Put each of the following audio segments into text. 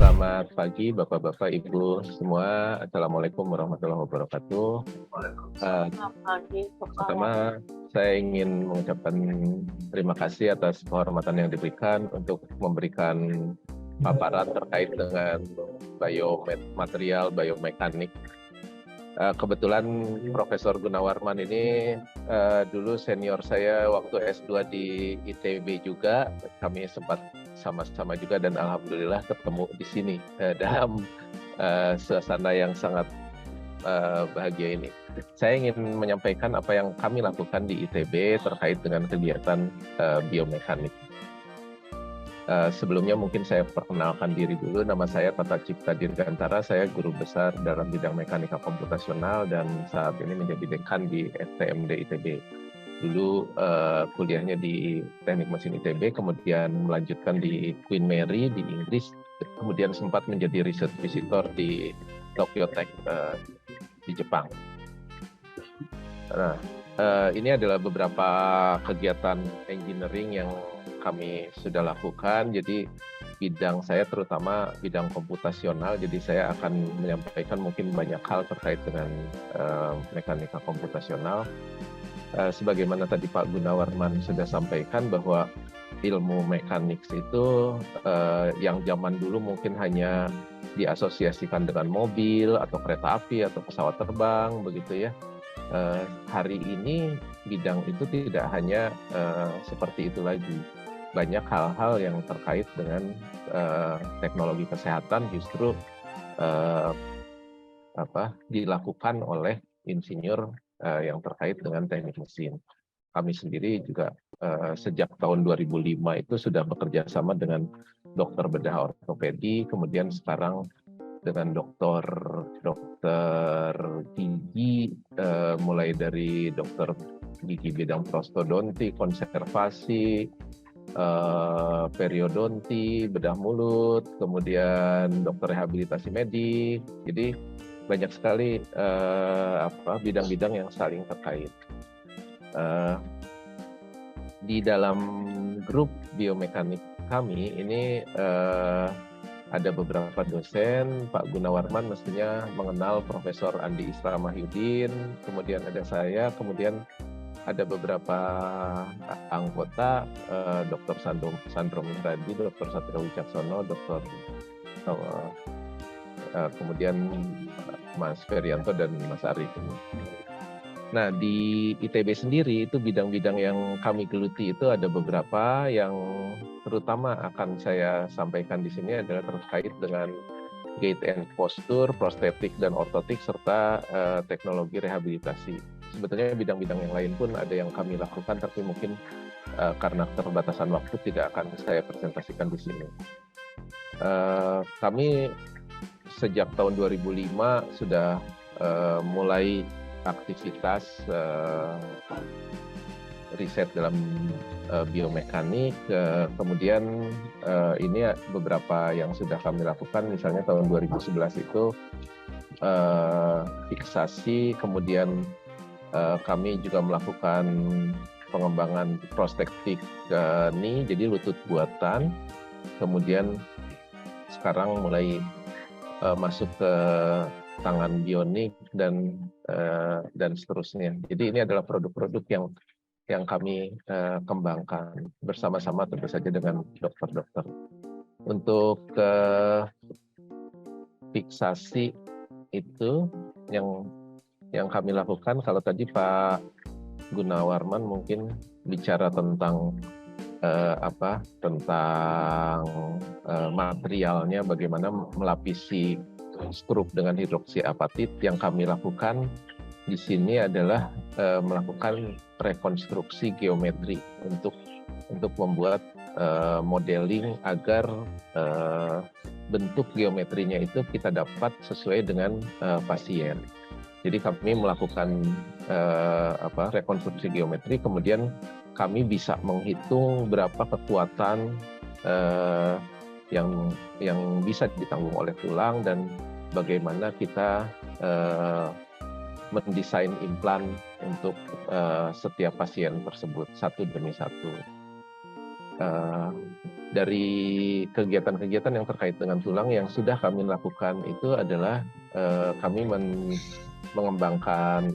Selamat pagi Bapak-Bapak, Ibu semua. Assalamualaikum warahmatullahi wabarakatuh. Selamat pagi, Pertama, saya ingin mengucapkan terima kasih atas kehormatan yang diberikan untuk memberikan paparan terkait dengan biomaterial, biomekanik. Kebetulan Profesor Gunawarman ini dulu senior saya waktu S2 di ITB juga. Kami sempat sama-sama juga dan alhamdulillah ketemu di sini dalam suasana yang sangat bahagia ini. Saya ingin menyampaikan apa yang kami lakukan di ITB terkait dengan kegiatan biomekanik. Sebelumnya mungkin saya perkenalkan diri dulu. Nama saya Tata Cipta Dirgantara. Saya guru besar dalam bidang mekanika komputasional dan saat ini menjadi dekan di STMD ITB. Dulu kuliahnya di Teknik Mesin ITB, kemudian melanjutkan di Queen Mary di Inggris, kemudian sempat menjadi research visitor di Tokyo Tech di Jepang. Nah, ini adalah beberapa kegiatan engineering yang kami sudah lakukan. Jadi bidang saya terutama bidang komputasional, jadi saya akan menyampaikan mungkin banyak hal terkait dengan mekanika komputasional. Sebagaimana tadi Pak Gunawarman sudah sampaikan bahwa ilmu mekanik itu yang zaman dulu mungkin hanya diasosiasikan dengan mobil atau kereta api atau pesawat terbang begitu ya. Hari ini bidang itu tidak hanya seperti itu lagi. Banyak hal-hal yang terkait dengan teknologi kesehatan justru dilakukan oleh insinyur yang terkait dengan teknik mesin. Kami sendiri juga sejak tahun 2005 itu sudah bekerja sama dengan dokter bedah ortopedi, kemudian sekarang dengan dokter gigi, mulai dari dokter gigi bidang prostodonti, konservasi, periodonti, bedah mulut, kemudian dokter rehabilitasi medik. Jadi banyak sekali bidang-bidang yang saling terkait. Di dalam grup biomekanik kami ini ada beberapa dosen. Pak Gunawarman mestinya mengenal Profesor Andi Isra Mahyudin, kemudian ada saya, kemudian ada beberapa anggota, Dr. Sandro Minradi, Dr. Satrio Wicaksono, kemudian Mas Ferianto dan Mas Ari. Nah, di ITB sendiri itu bidang-bidang yang kami geluti itu ada beberapa yang terutama akan saya sampaikan di sini adalah terkait dengan gait and posture, prostetik dan ortotik serta teknologi rehabilitasi. Sebetulnya bidang-bidang yang lain pun ada yang kami lakukan, tapi mungkin karena keterbatasan waktu tidak akan saya presentasikan di sini. Kami sejak tahun 2005 sudah mulai aktivitas riset dalam biomekanik, kemudian ini beberapa yang sudah kami lakukan, misalnya tahun 2011 itu fiksasi, kemudian kami juga melakukan pengembangan prostetik knee, jadi lutut buatan, kemudian sekarang mulai masuk ke tangan bionik dan seterusnya. Jadi ini adalah produk-produk yang kami kembangkan bersama-sama tentu saja dengan dokter-dokter. Untuk fiksasi itu yang kami lakukan, kalau tadi Pak Gunawarman mungkin bicara tentang materialnya, bagaimana melapisi skrup dengan hidroksiapatit. Yang kami lakukan di sini adalah melakukan rekonstruksi geometri untuk membuat modeling agar bentuk geometrinya itu kita dapat sesuai dengan pasien. Jadi kami melakukan rekonstruksi geometri, kemudian kami bisa menghitung berapa kekuatan yang bisa ditanggung oleh tulang dan bagaimana kita mendesain implan untuk setiap pasien tersebut satu demi satu. uh, dari kegiatan-kegiatan yang terkait dengan tulang yang sudah kami lakukan itu adalah kami mengembangkan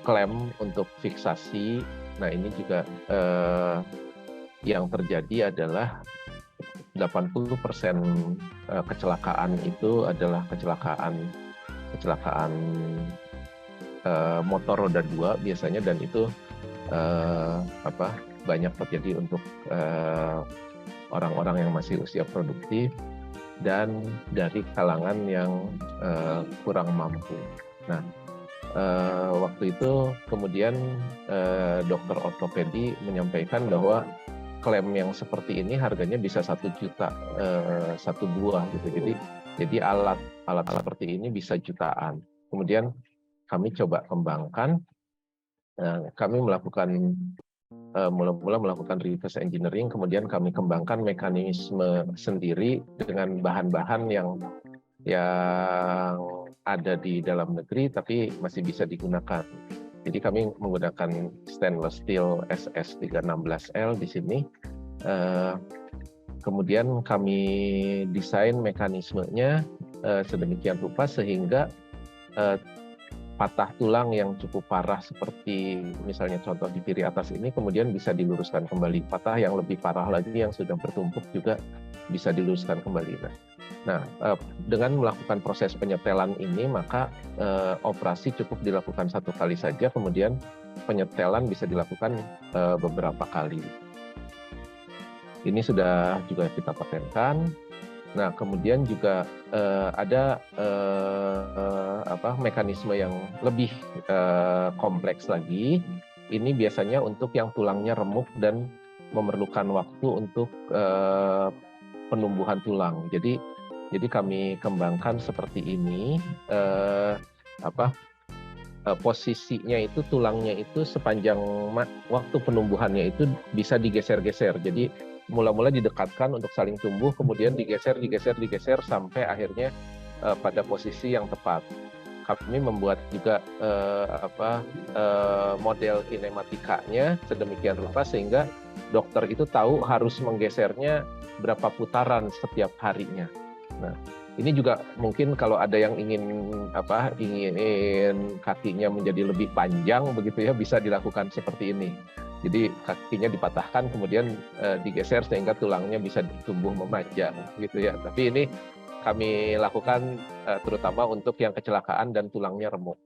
klem untuk fiksasi. Nah ini juga yang terjadi adalah 80% kecelakaan itu adalah kecelakaan motor roda 2 biasanya, dan itu banyak terjadi untuk orang-orang yang masih usia produktif dan dari kalangan yang kurang mampu. Nah, waktu itu kemudian dokter ortopedi menyampaikan bahwa klem yang seperti ini harganya bisa 1 juta satu buah gitu. Jadi alat seperti ini bisa jutaan. Kemudian kami coba kembangkan. Kami mula melakukan reverse engineering, kemudian kami kembangkan mekanisme sendiri dengan bahan-bahan yang ada di dalam negeri tapi masih bisa digunakan. Jadi kami menggunakan stainless steel SS316L di sini. Kemudian kami desain mekanismenya sedemikian rupa sehingga patah tulang yang cukup parah seperti misalnya contoh di kiri atas ini kemudian bisa diluruskan kembali. Patah yang lebih parah lagi yang sudah bertumpuk juga bisa diluruskan kembali. Nah, dengan melakukan proses penyetelan ini maka operasi cukup dilakukan 1 kali saja, kemudian penyetelan bisa dilakukan beberapa kali. Ini sudah juga kita patenkan. Nah, kemudian juga ada mekanisme yang lebih kompleks lagi. Ini biasanya untuk yang tulangnya remuk dan memerlukan waktu untuk penumbuhan tulang. Jadi kami kembangkan seperti ini. Posisinya itu tulangnya itu sepanjang waktu penumbuhannya itu bisa digeser-geser. Jadi mula-mula didekatkan untuk saling tumbuh, kemudian digeser sampai akhirnya pada posisi yang tepat. Kami membuat juga model kinematikanya sedemikian rupa sehingga dokter itu tahu harus menggesernya berapa putaran setiap harinya. Nah, ini juga mungkin kalau ada yang ingin kakinya menjadi lebih panjang begitu ya, bisa dilakukan seperti ini. Jadi kakinya dipatahkan kemudian digeser sehingga tulangnya bisa tumbuh memanjang gitu ya. Tapi ini kami lakukan terutama untuk yang kecelakaan dan tulangnya remuk.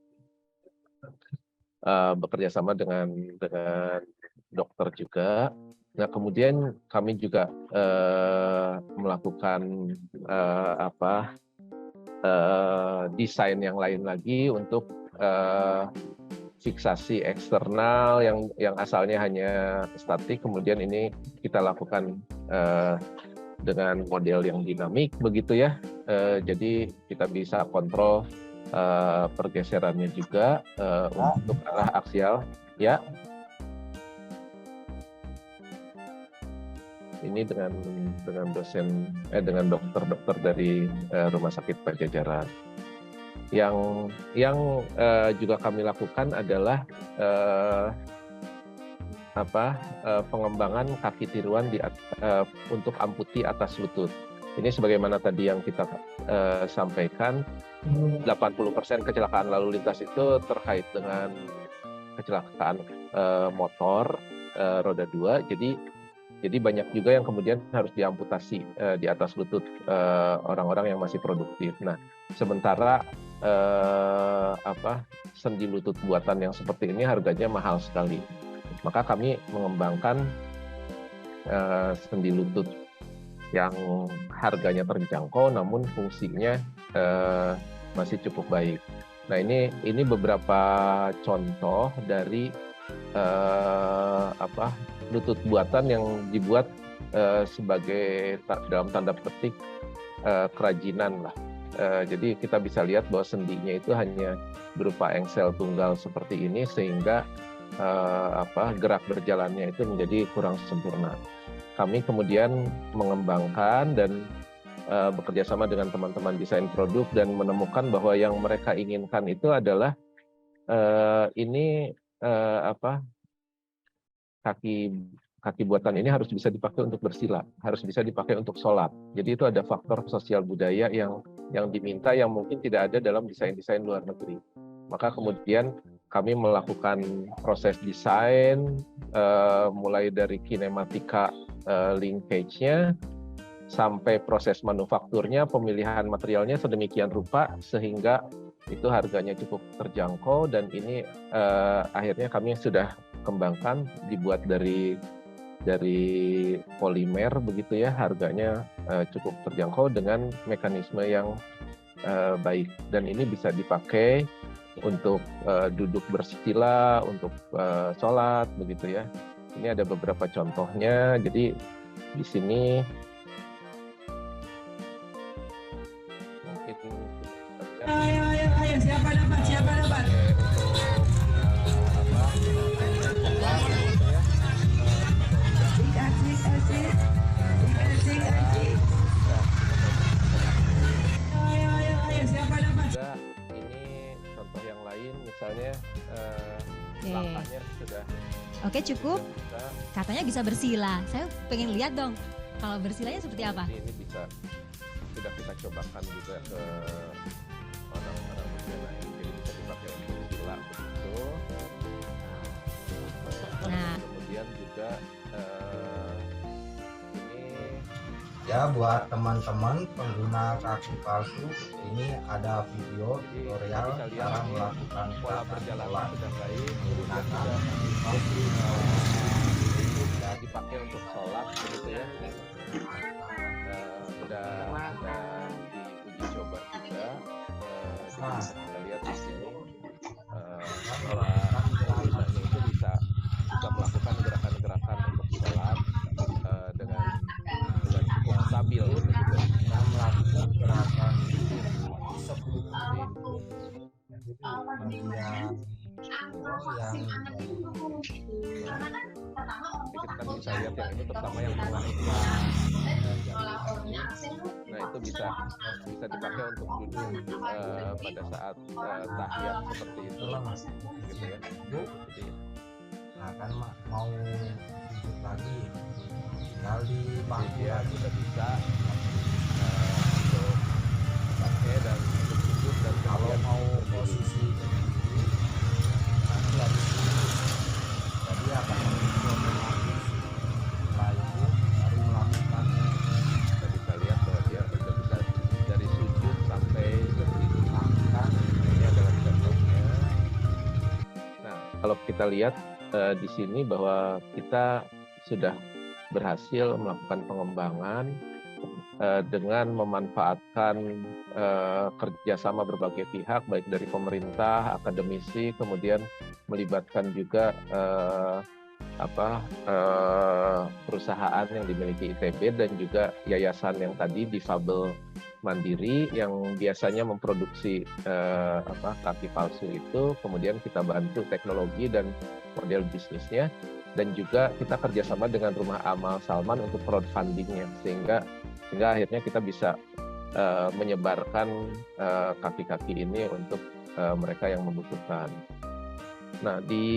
Bekerja sama dengan dokter juga. Nah, kemudian kami juga melakukan desain yang lain lagi untuk fiksasi eksternal yang asalnya hanya statik, kemudian ini kita lakukan dengan model yang dinamik begitu ya. Jadi kita bisa kontrol pergeserannya juga untuk arah aksial ya. Ini dengan dokter-dokter dari Rumah Sakit Pajajaran. Yang juga kami lakukan adalah pengembangan kaki tiruan untuk amputi atas lutut. Ini sebagaimana tadi yang kita sampaikan, 80% kecelakaan lalu lintas itu terkait dengan kecelakaan motor roda 2. Jadi banyak juga yang kemudian harus diamputasi di atas lutut orang-orang yang masih produktif. Nah, sementara sendi lutut buatan yang seperti ini harganya mahal sekali. Maka kami mengembangkan sendi lutut yang harganya terjangkau namun fungsinya masih cukup baik. Nah, ini beberapa contoh dari lutut buatan yang dibuat sebagai dalam tanda petik kerajinan lah. Jadi kita bisa lihat bahwa sendinya itu hanya berupa engsel tunggal seperti ini sehingga gerak berjalannya itu menjadi kurang sempurna. Kami kemudian mengembangkan dan bekerja sama dengan teman-teman desain produk dan menemukan bahwa yang mereka inginkan itu adalah kaki buatan ini harus bisa dipakai untuk bersila, harus bisa dipakai untuk sholat. Jadi itu ada faktor sosial budaya yang diminta yang mungkin tidak ada dalam desain-desain luar negeri. Maka kemudian kami melakukan proses desain mulai dari kinematika linkage-nya sampai proses manufakturnya, pemilihan materialnya sedemikian rupa sehingga itu harganya cukup terjangkau, dan ini akhirnya kami sudah kembangkan dibuat dari polimer begitu ya, harganya cukup terjangkau dengan mekanisme yang baik, dan ini bisa dipakai untuk duduk bersila, untuk sholat begitu ya. Ini ada beberapa contohnya. Jadi di sini mungkin ayo siapa dapat ini contoh yang lain misalnya langkahnya sudah. Oke, cukup. Katanya bisa bersila. Saya pengen lihat dong. Kalau bersilanya seperti apa? Ini bisa sudah kita cobakan juga ke orang-orang bersila ini, jadi bisa dipakai untuk bersila begitu. Nah, kemudian juga ini ya buat teman-teman pengguna kaki palsu, ini ada video tutorial cara melakukan pola perjalanan sudah baik, menggunakan kaki palsu. Dipakai untuk sholat begitu ya. Sudah diuji coba juga. Kita lihat di sini pola penggunaannya itu bisa melakukan gerakan-gerakan untuk sholat dengan cukup stabil begitu. Yang melakukan gerakan sebelum kita bisa lihat yang ini terutama yang tengah ini. Nah itu bisa dipakai untuk duduk pada saat tahiyat seperti itu gitu ya. Nah kan mau duduk lagi tinggal di bangku ya, lagi sudah bisa untuk pakai dan untuk duduk, dan kalau mau posisi begini nanti harus jadi akan otomatis setelah itu baru melakukan. kita bisa lihat bahwa dia sudah bisa dari sujud sampai berdiri. Ini adalah contohnya. Nah kalau kita lihat di sini bahwa kita sudah berhasil melakukan pengembangan dengan memanfaatkan kerjasama berbagai pihak, baik dari pemerintah, akademisi, kemudian melibatkan juga perusahaan yang dimiliki ITB dan juga yayasan yang tadi Difabel Mandiri yang biasanya memproduksi kaki palsu itu, kemudian kita bantu teknologi dan model bisnisnya, dan juga kita kerjasama dengan Rumah Amal Salman untuk crowdfundingnya, sehingga akhirnya kita bisa menyebarkan kaki-kaki ini untuk mereka yang membutuhkan. Nah di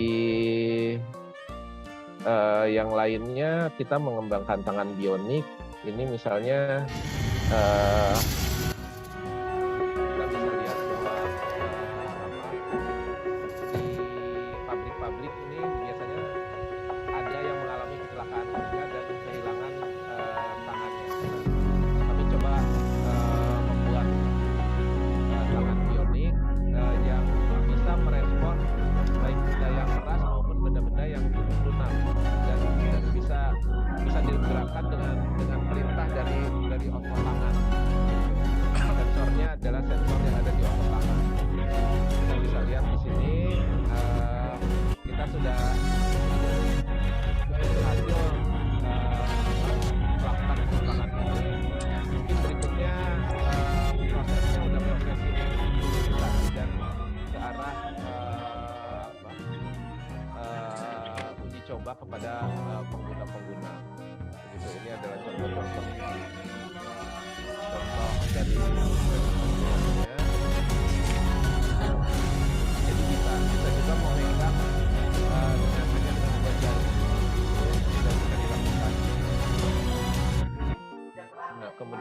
yang lainnya kita mengembangkan tangan bionik. Ini misalnya kita bisa lihat bahwa di pabrik-pabrik ini biasanya ada yang mengalami kecelakaan kerja dan kehilangan tangannya. Kami coba membuat tangan bionik yang bisa merespon baik benda yang keras maupun benda-benda yang lunak, dan bisa digerakkan dengan perintah dari otot tangan. Sensornya adalah sensor yang ada di otot tangan. Kita bisa lihat di sini kita sudah berhasil melakukan pengembangan ini. Mungkin berikutnya prosesnya udah proses ini dan ke arah uji coba kepada pengguna-pengguna. Begitu, ini adalah contoh-contoh dari penggunaannya. Jadi bisa juga memegang dengan dua jari.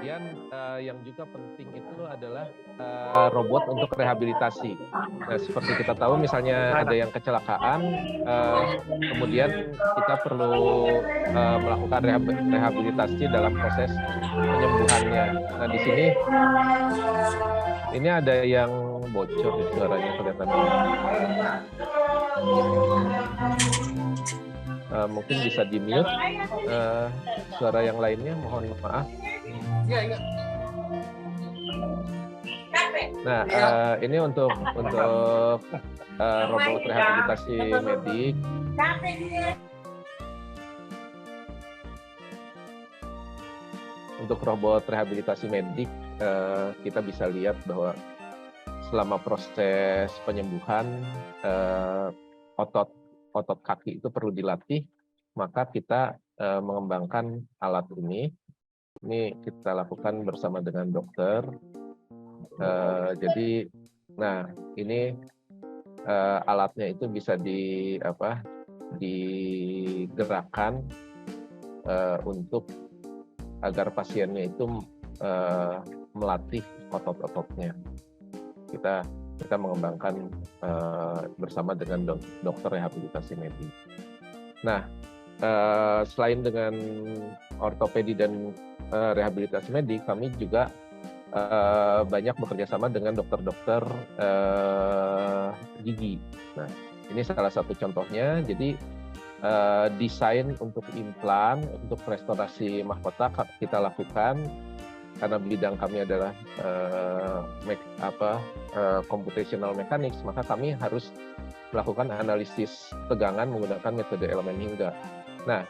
Kemudian yang juga penting itu adalah robot untuk rehabilitasi. Nah, seperti kita tahu misalnya ada yang kecelakaan, kemudian kita perlu melakukan rehabilitasi dalam proses penyembuhannya. Nah, di sini ini ada yang bocor di suaranya kelihatannya. Mungkin bisa di-mute suara yang lainnya, mohon maaf. Nah, ini untuk robot rehabilitasi medik. Untuk robot rehabilitasi medik, kita bisa lihat bahwa selama proses penyembuhan, otot kaki itu perlu dilatih, maka kita mengembangkan alat ini. Ini kita lakukan bersama dengan dokter. Jadi, nah ini alatnya itu bisa digerakkan untuk agar pasiennya itu melatih otot-ototnya. Kita mengembangkan bersama dengan dokter rehabilitasi medik. Nah, selain dengan ortopedi dan rehabilitasi medik, kami juga banyak bekerja sama dengan dokter-dokter gigi. Nah, ini salah satu contohnya. Jadi desain untuk implan, untuk restorasi mahkota kita lakukan karena bidang kami adalah computational mechanics, maka kami harus melakukan analisis tegangan menggunakan metode elemen hingga. Nah,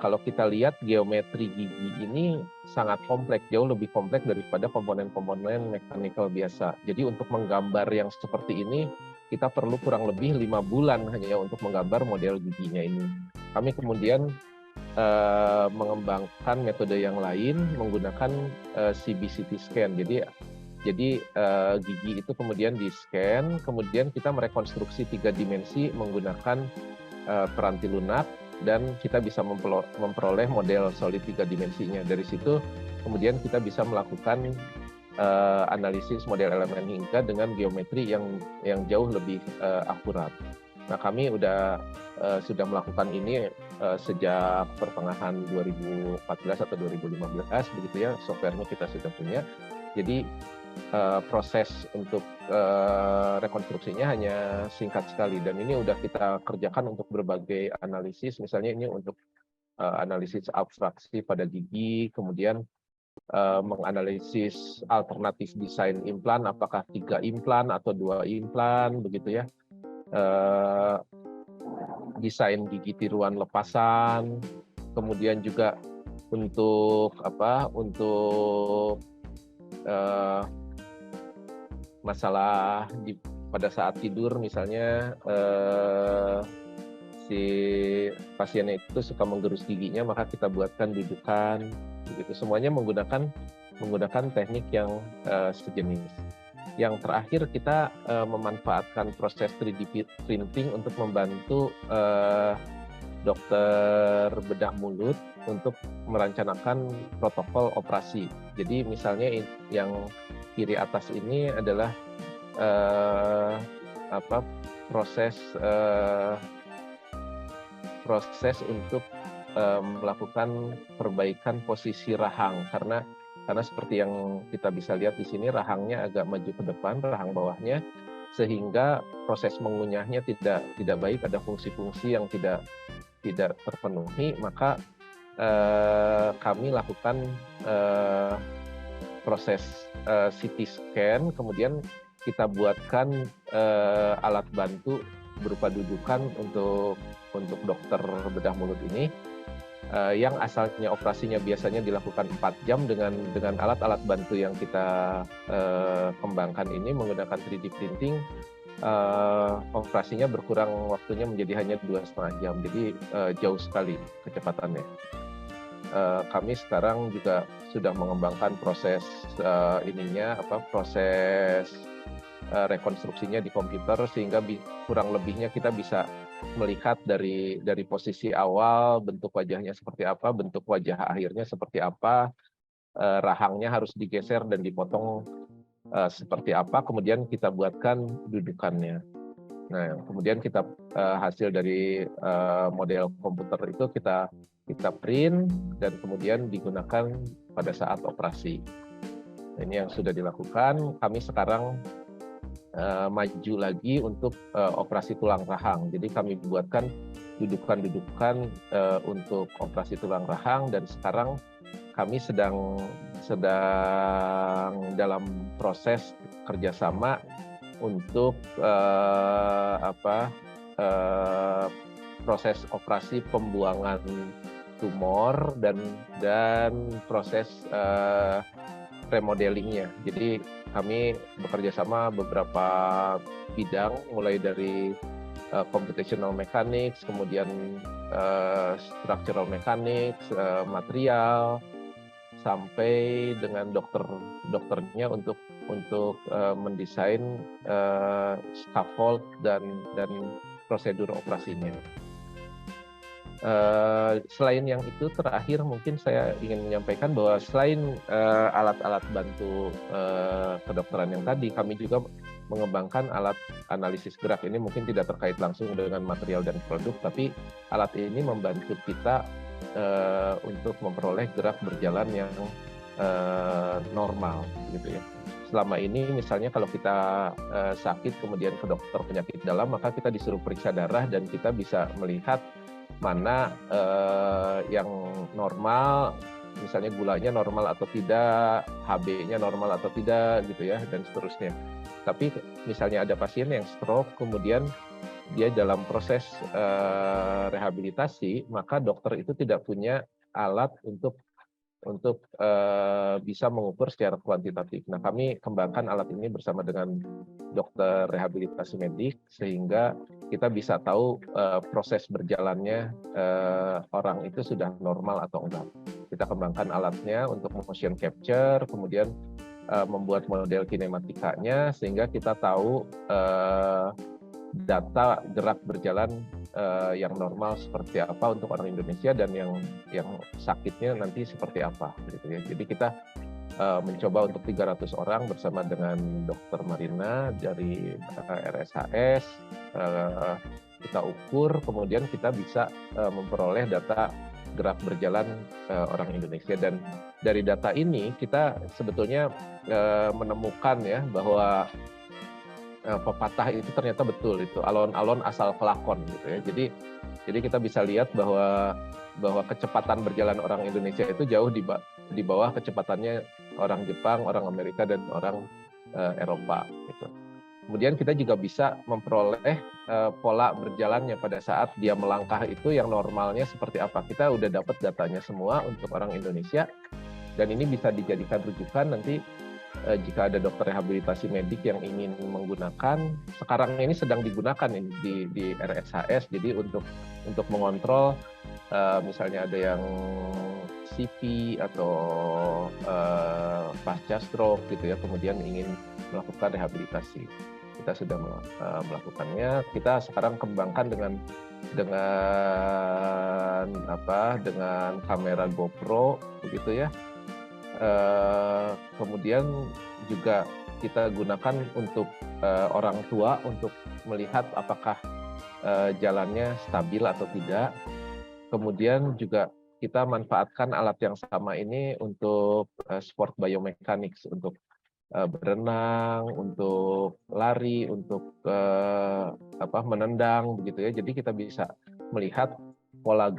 kalau kita lihat geometri gigi ini sangat kompleks, jauh lebih kompleks daripada komponen-komponen mekanikal biasa. Jadi untuk menggambar yang seperti ini, kita perlu kurang lebih 5 bulan hanya untuk menggambar model giginya ini. Kami kemudian mengembangkan metode yang lain menggunakan CBCT scan. Jadi gigi itu kemudian di-scan, kemudian kita merekonstruksi 3 dimensi menggunakan peranti lunak, dan kita bisa memperoleh model solid 3 dimensinya. Dari situ kemudian kita bisa melakukan analisis model elemen hingga dengan geometri yang jauh lebih akurat. Nah, kami sudah melakukan ini sejak pertengahan 2014 atau 2015 begitu ya, softwarenya kita sudah punya. Jadi proses untuk rekonstruksinya hanya singkat sekali, dan ini udah kita kerjakan untuk berbagai analisis. Misalnya ini untuk analisis abstraksi pada gigi, kemudian menganalisis alternatif desain implan, apakah 3 implan atau 2 implan begitu ya, desain gigi tiruan lepasan, kemudian juga untuk masalah pada saat tidur misalnya si pasiennya itu suka menggerus giginya, maka kita buatkan dudukan begitu. Semuanya menggunakan teknik yang sejenis. Yang terakhir kita memanfaatkan proses 3D printing untuk membantu dokter bedah mulut untuk merancangkan protokol operasi. Jadi misalnya yang kiri atas ini adalah proses untuk melakukan perbaikan posisi rahang, karena seperti yang kita bisa lihat di sini, rahangnya agak maju ke depan, rahang bawahnya, sehingga proses mengunyahnya tidak baik, ada fungsi-fungsi yang tidak terpenuhi. Maka kami lakukan proses CT scan, kemudian kita buatkan alat bantu berupa dudukan untuk dokter bedah mulut ini, yang asalnya operasinya biasanya dilakukan 4 jam, dengan alat-alat bantu yang kita kembangkan ini menggunakan 3D printing, operasinya berkurang waktunya menjadi hanya 2,5 jam. Jadi jauh sekali kecepatannya. Kami sekarang juga sudah mengembangkan proses proses rekonstruksinya di komputer, sehingga kurang lebihnya kita bisa melihat dari posisi awal bentuk wajahnya seperti apa, bentuk wajah akhirnya seperti apa, rahangnya harus digeser dan dipotong seperti apa, kemudian kita buatkan dudukannya. Nah, kemudian kita hasil dari model komputer itu kita print dan kemudian digunakan pada saat operasi. Nah, ini yang sudah dilakukan. Kami sekarang maju lagi untuk operasi tulang rahang. Jadi kami buatkan dudukan-dudukan untuk operasi tulang rahang, dan sekarang kami sedang dalam proses kerjasama untuk proses operasi pembuangan tumor dan proses remodelingnya. Jadi kami bekerja sama beberapa bidang, mulai dari computational mechanics, kemudian structural mechanics, material, sampai dengan dokternya untuk mendesain scaffold dan prosedur operasinya. Selain yang itu, terakhir mungkin saya ingin menyampaikan bahwa selain alat-alat bantu kedokteran yang tadi, kami juga mengembangkan alat analisis gerak. Ini mungkin tidak terkait langsung dengan material dan produk, tapi alat ini membantu kita untuk memperoleh gerak berjalan yang normal, gitu ya. Selama ini misalnya kalau kita sakit kemudian ke dokter penyakit dalam, maka kita disuruh periksa darah dan kita bisa melihat mana yang normal, misalnya gulanya normal atau tidak, HB-nya normal atau tidak, gitu ya, dan seterusnya. Tapi misalnya ada pasien yang stroke, kemudian dia dalam proses rehabilitasi, maka dokter itu tidak punya alat untuk bisa mengukur secara kuantitatif. Nah, kami kembangkan alat ini bersama dengan dokter rehabilitasi medik, sehingga kita bisa tahu proses berjalannya orang itu sudah normal atau enggak. Kita kembangkan alatnya untuk motion capture, kemudian membuat model kinematikanya, sehingga kita tahu data gerak berjalan yang normal seperti apa untuk orang Indonesia, dan yang sakitnya nanti seperti apa, gitu ya. Jadi kita mencoba untuk 300 orang bersama dengan Dr. Marina dari RSHS, kita ukur, kemudian kita bisa memperoleh data gerak berjalan orang Indonesia, dan dari data ini kita sebetulnya menemukan ya bahwa pepatah itu ternyata betul, itu alon-alon asal kelakon, gitu ya. Jadi kita bisa lihat bahwa kecepatan berjalan orang Indonesia itu jauh di bawah kecepatannya orang Jepang, orang Amerika, dan orang Eropa, gitu. Kemudian kita juga bisa memperoleh pola berjalannya pada saat dia melangkah itu yang normalnya seperti apa. Kita udah dapat datanya semua untuk orang Indonesia, dan ini bisa dijadikan rujukan nanti jika ada dokter rehabilitasi medik yang ingin menggunakan. Sekarang ini sedang digunakan di RSHS, jadi untuk mengontrol misalnya ada yang CP atau pasca stroke, gitu ya, kemudian ingin melakukan rehabilitasi. Kita sudah melakukannya. Kita sekarang kembangkan dengan kamera GoPro, begitu ya. Kemudian juga kita gunakan untuk orang tua untuk melihat apakah jalannya stabil atau tidak. Kemudian juga kita manfaatkan alat yang sama ini untuk sport biomechanics, untuk berenang, untuk lari, untuk menendang, begitu ya. Jadi kita bisa melihat pola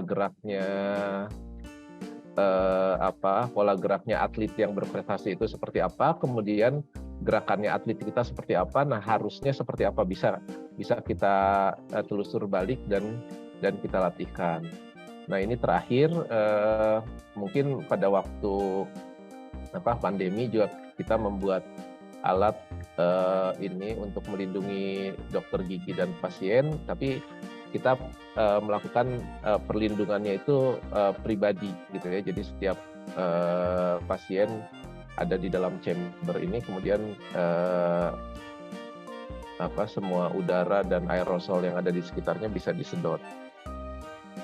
geraknya atlet yang berprestasi itu seperti apa, kemudian gerakannya atlet kita seperti apa. Nah, harusnya seperti apa, bisa kita telusur balik dan kita latihkan. Nah, ini terakhir mungkin pada waktu pandemi juga kita membuat alat ini untuk melindungi dokter gigi dan pasien, tapi kita melakukan perlindungannya itu pribadi, gitu ya. Jadi setiap pasien ada di dalam chamber ini, kemudian semua udara dan aerosol yang ada di sekitarnya bisa disedot.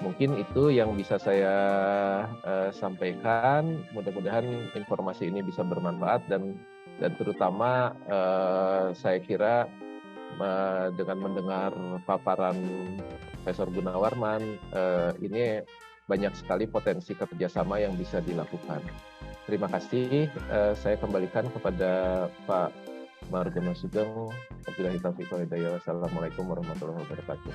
Mungkin itu yang bisa saya sampaikan. Mudah-mudahan informasi ini bisa bermanfaat dan terutama saya kira dengan mendengar paparan Profesor Gunawarman ini banyak sekali potensi kerjasama yang bisa dilakukan. Terima kasih. Saya kembalikan kepada Pak Margono Sugeng. Wabillahi taufiq wal hidayah. Wassalamualaikum warahmatullahi wabarakatuh.